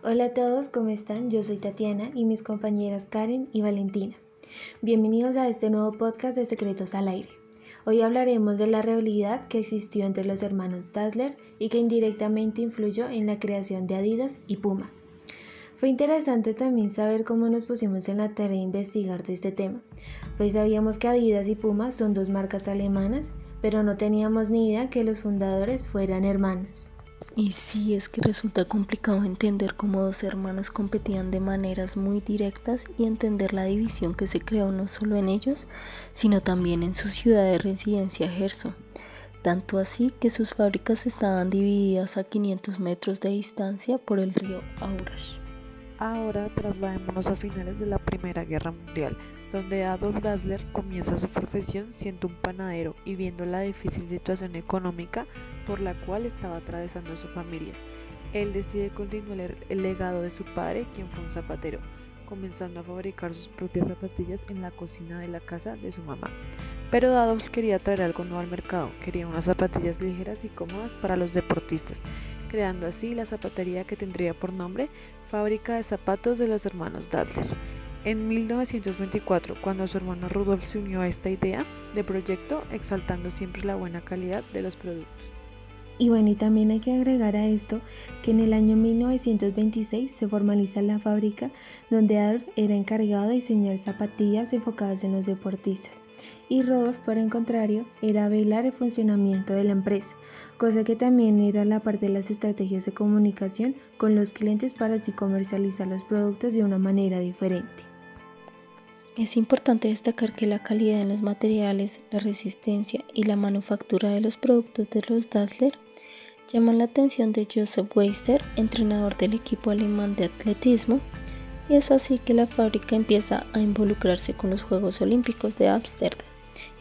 Hola a todos, ¿cómo están? Yo soy Tatiana y mis compañeras Karen y Valentina. Bienvenidos a este nuevo podcast de Secretos al Aire. Hoy hablaremos de la rivalidad que existió entre los hermanos Dassler y que indirectamente influyó en la creación de Adidas y Puma. Fue interesante también saber cómo nos pusimos en la tarea de investigar de este tema, pues sabíamos que Adidas y Puma son dos marcas alemanas, pero no teníamos ni idea que los fundadores fueran hermanos. Y sí, es que resulta complicado entender cómo dos hermanos competían de maneras muy directas y entender la división que se creó no solo en ellos, sino también en su ciudad de residencia Gerso. Tanto así que sus fábricas estaban divididas a 500 metros de distancia por el río Aurash. Ahora trasladémonos a finales de la Primera Guerra Mundial, donde Adolf Dassler comienza su profesión siendo un panadero y viendo la difícil situación económica por la cual estaba atravesando su familia. Él decide continuar el legado de su padre, quien fue un zapatero, comenzando a fabricar sus propias zapatillas en la cocina de la casa de su mamá. Pero Adolf quería traer algo nuevo al mercado, quería unas zapatillas ligeras y cómodas para los deportistas, creando así la zapatería que tendría por nombre Fábrica de Zapatos de los Hermanos Dassler. En 1924, cuando su hermano Rudolf se unió a esta idea de proyecto, exaltando siempre la buena calidad de los productos. Y bueno, y también hay que agregar a esto que en el año 1926 se formaliza la fábrica donde Adolf era encargado de diseñar zapatillas enfocadas en los deportistas y Rodolf, por el contrario, era velar el funcionamiento de la empresa, cosa que también era la parte de las estrategias de comunicación con los clientes para así comercializar los productos de una manera diferente. Es importante destacar que la calidad en los materiales, la resistencia y la manufactura de los productos de los Dassler llaman la atención de Joseph Weister, entrenador del equipo alemán de atletismo, y es así que la fábrica empieza a involucrarse con los Juegos Olímpicos de Ámsterdam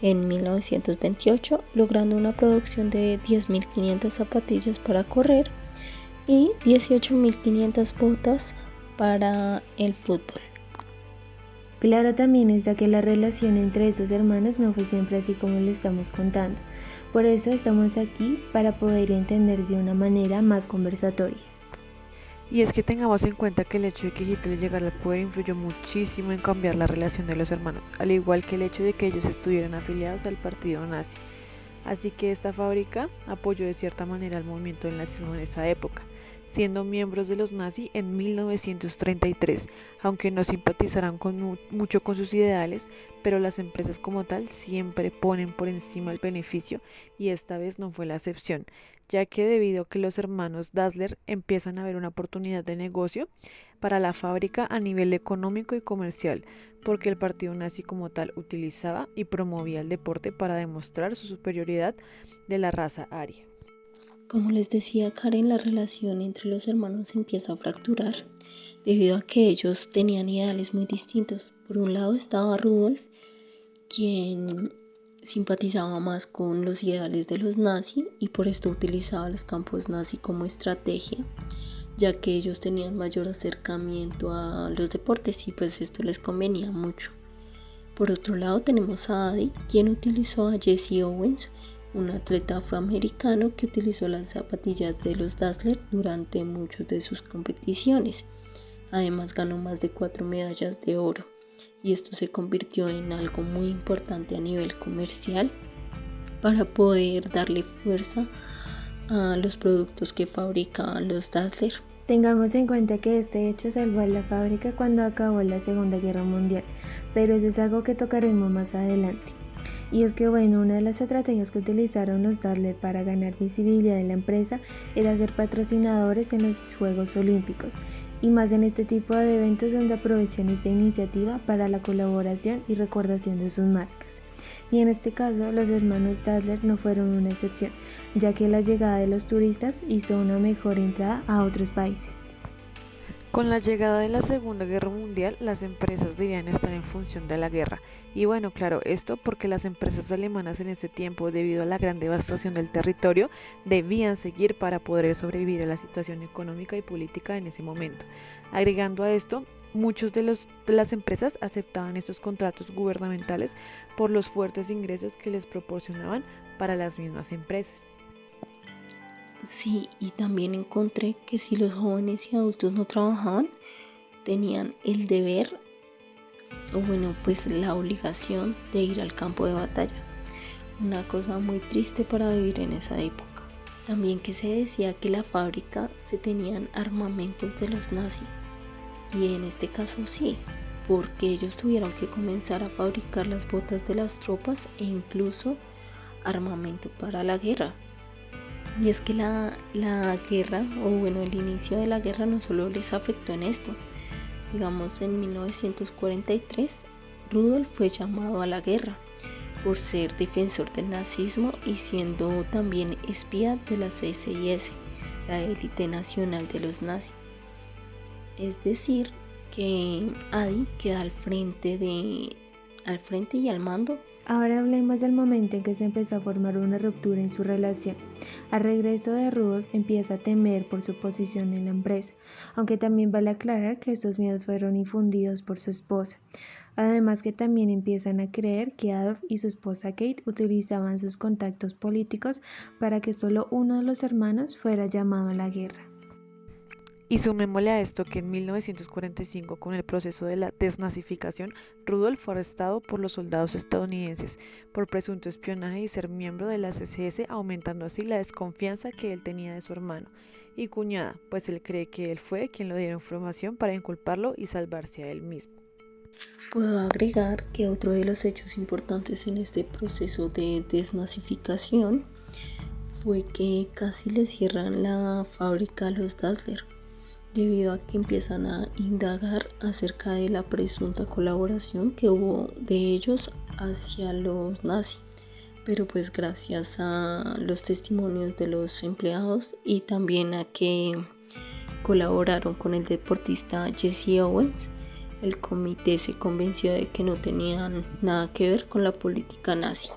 en 1928, logrando una producción de 10.500 zapatillas para correr y 18.500 botas para el fútbol. Claro también está que la relación entre estos hermanos no fue siempre así como le estamos contando. Por eso estamos aquí para poder entender de una manera más conversatoria. Y es que tengamos en cuenta que el hecho de que Hitler llegara al poder influyó muchísimo en cambiar la relación de los hermanos, al igual que el hecho de que ellos estuvieran afiliados al partido nazi. Así que esta fábrica apoyó de cierta manera al movimiento del nazismo en esa época, siendo miembros de los nazis en 1933, aunque no simpatizaran mucho con sus ideales, pero las empresas como tal siempre ponen por encima el beneficio y esta vez no fue la excepción, ya que debido a que los hermanos Dassler empiezan a ver una oportunidad de negocio para la fábrica a nivel económico y comercial, porque el partido nazi como tal utilizaba y promovía el deporte para demostrar su superioridad de la raza aria. Como les decía Karen, la relación entre los hermanos se empieza a fracturar debido a que ellos tenían ideales muy distintos. Por un lado estaba Rudolf, quien simpatizaba más con los ideales de los nazis y por esto utilizaba los campos nazi como estrategia, ya que ellos tenían mayor acercamiento a los deportes y pues esto les convenía mucho. Por otro lado tenemos a Adi, quien utilizó a Jesse Owens, un atleta afroamericano que utilizó las zapatillas de los Dassler durante muchas de sus competiciones. Además ganó más de 4 medallas de oro y esto se convirtió en algo muy importante a nivel comercial para poder darle fuerza a los productos que fabricaban los Dassler. Tengamos en cuenta que este hecho salvó a la fábrica cuando acabó la Segunda Guerra Mundial, pero eso es algo que tocaremos más adelante. Y es que bueno, una de las estrategias que utilizaron los Dassler para ganar visibilidad en la empresa era ser patrocinadores en los Juegos Olímpicos, y más en este tipo de eventos donde aprovechan esta iniciativa para la colaboración y recordación de sus marcas. Y en este caso, los hermanos Dassler no fueron una excepción, ya que la llegada de los turistas hizo una mejor entrada a otros países. Con la llegada de la Segunda Guerra Mundial, las empresas debían estar en función de la guerra. Y bueno, claro, esto porque las empresas alemanas en ese tiempo, debido a la gran devastación del territorio, debían seguir para poder sobrevivir a la situación económica y política en ese momento. Agregando a esto, muchos de las empresas aceptaban estos contratos gubernamentales por los fuertes ingresos que les proporcionaban para las mismas empresas. Sí, y también encontré que si los jóvenes y adultos no trabajaban, tenían el deber, o bueno, pues la obligación de ir al campo de batalla. Una cosa muy triste para vivir en esa época. También que se decía que la fábrica se tenían armamentos de los nazis. Y en este caso sí, porque ellos tuvieron que comenzar a fabricar las botas de las tropas e incluso armamento para la guerra. Y es que la guerra, o bueno, el inicio de la guerra no solo les afectó en esto. Digamos, en 1943, Rudolf fue llamado a la guerra por ser defensor del nazismo y siendo también espía de la CSIS, la élite nacional de los nazis. Es decir, que Adi queda al frente y al mando. Ahora hablemos del momento en que se empezó a formar una ruptura en su relación. Al regreso de Rudolf empieza a temer por su posición en la empresa, aunque también vale aclarar que estos miedos fueron infundidos por su esposa. Además que también empiezan a creer que Adolf y su esposa Kate utilizaban sus contactos políticos para que solo uno de los hermanos fuera llamado a la guerra. Y sumémosle a esto que en 1945, con el proceso de la desnazificación, Rudolf fue arrestado por los soldados estadounidenses por presunto espionaje y ser miembro de la SS, aumentando así la desconfianza que él tenía de su hermano y cuñada, pues él cree que él fue quien le dio información para inculparlo y salvarse a él mismo. Puedo agregar que otro de los hechos importantes en este proceso de desnazificación fue que casi le cierran la fábrica a los Dassler, debido a que empiezan a indagar acerca de la presunta colaboración que hubo de ellos hacia los nazis. Pero pues gracias a los testimonios de los empleados y también a que colaboraron con el deportista Jesse Owens, el comité se convenció de que no tenían nada que ver con la política nazi.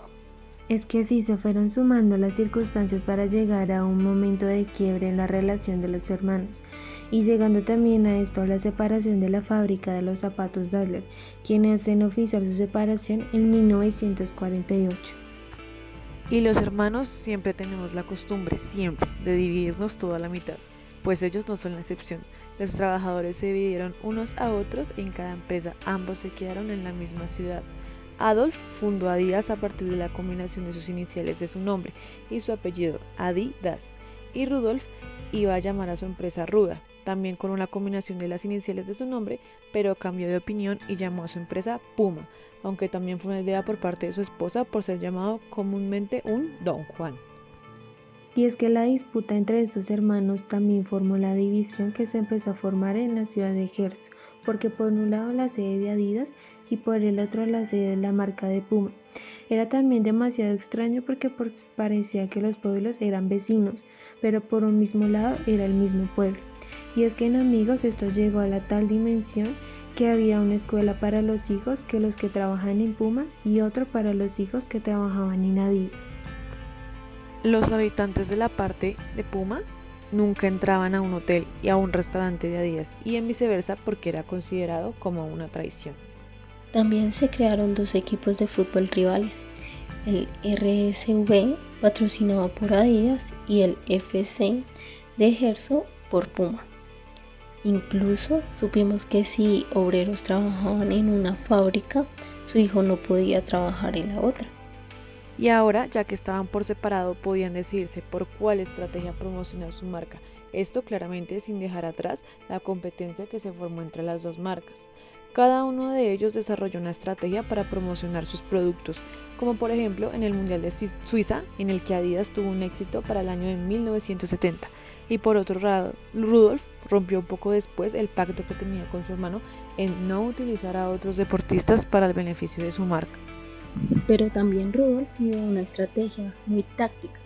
Es que así se fueron sumando las circunstancias para llegar a un momento de quiebre en la relación de los hermanos, y llegando también a esto la separación de la fábrica de los zapatos Dassler, quienes hacen oficial su separación en 1948. Y los hermanos siempre tenemos la costumbre, siempre, de dividirnos todo a la mitad, pues ellos no son la excepción. Los trabajadores se dividieron unos a otros en cada empresa, ambos se quedaron en la misma ciudad. Adolf fundó Adidas a partir de la combinación de sus iniciales de su nombre y su apellido, Adidas, y Rudolf iba a llamar a su empresa Ruda, también con una combinación de las iniciales de su nombre, pero cambió de opinión y llamó a su empresa Puma, aunque también fue una idea por parte de su esposa por ser llamado comúnmente un Don Juan. Y es que la disputa entre estos hermanos también formó la división que se empezó a formar en la ciudad de Gers, porque por un lado la sede de Adidas y por el otro la sede de la marca de Puma. Era también demasiado extraño porque pues parecía que los pueblos eran vecinos, pero por un mismo lado era el mismo pueblo. Y es que en Amigos esto llegó a la tal dimensión que había una escuela para los hijos que los que trabajan en Puma y otro para los hijos que trabajaban en Adidas. Los habitantes de la parte de Puma nunca entraban a un hotel y a un restaurante de Adidas y en viceversa porque era considerado como una traición. También se crearon dos equipos de fútbol rivales, el RSV patrocinado por Adidas y el FC de Gerso por Puma. Incluso supimos que si obreros trabajaban en una fábrica, su hijo no podía trabajar en la otra. Y ahora, ya que estaban por separado, podían decidirse por cuál estrategia promocionar su marca. Esto claramente sin dejar atrás la competencia que se formó entre las dos marcas. Cada uno de ellos desarrolló una estrategia para promocionar sus productos, como por ejemplo en el Mundial de Suiza, en el que Adidas tuvo un éxito para el año de 1970. Y por otro lado, Rudolf rompió un poco después el pacto que tenía con su hermano en no utilizar a otros deportistas para el beneficio de su marca. Pero también Rudolf dio una estrategia muy táctica,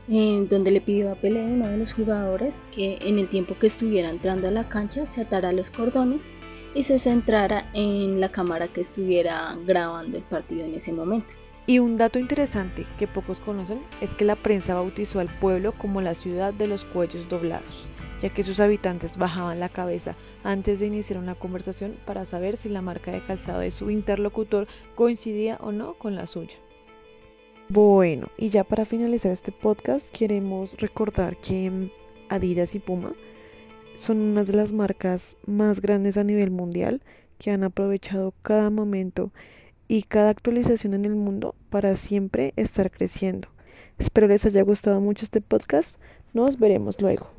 donde le pidió a Pelé, uno de los jugadores, que en el tiempo que estuviera entrando a la cancha se atara los cordones y se centrara en la cámara que estuviera grabando el partido en ese momento. Y un dato interesante que pocos conocen es que la prensa bautizó al pueblo como la ciudad de los cuellos doblados, ya que sus habitantes bajaban la cabeza antes de iniciar una conversación para saber si la marca de calzado de su interlocutor coincidía o no con la suya. Bueno, y ya para finalizar este podcast, queremos recordar que Adidas y Puma son una de las marcas más grandes a nivel mundial que han aprovechado cada momento y cada actualización en el mundo para siempre estar creciendo. Espero les haya gustado mucho este podcast. Nos veremos luego.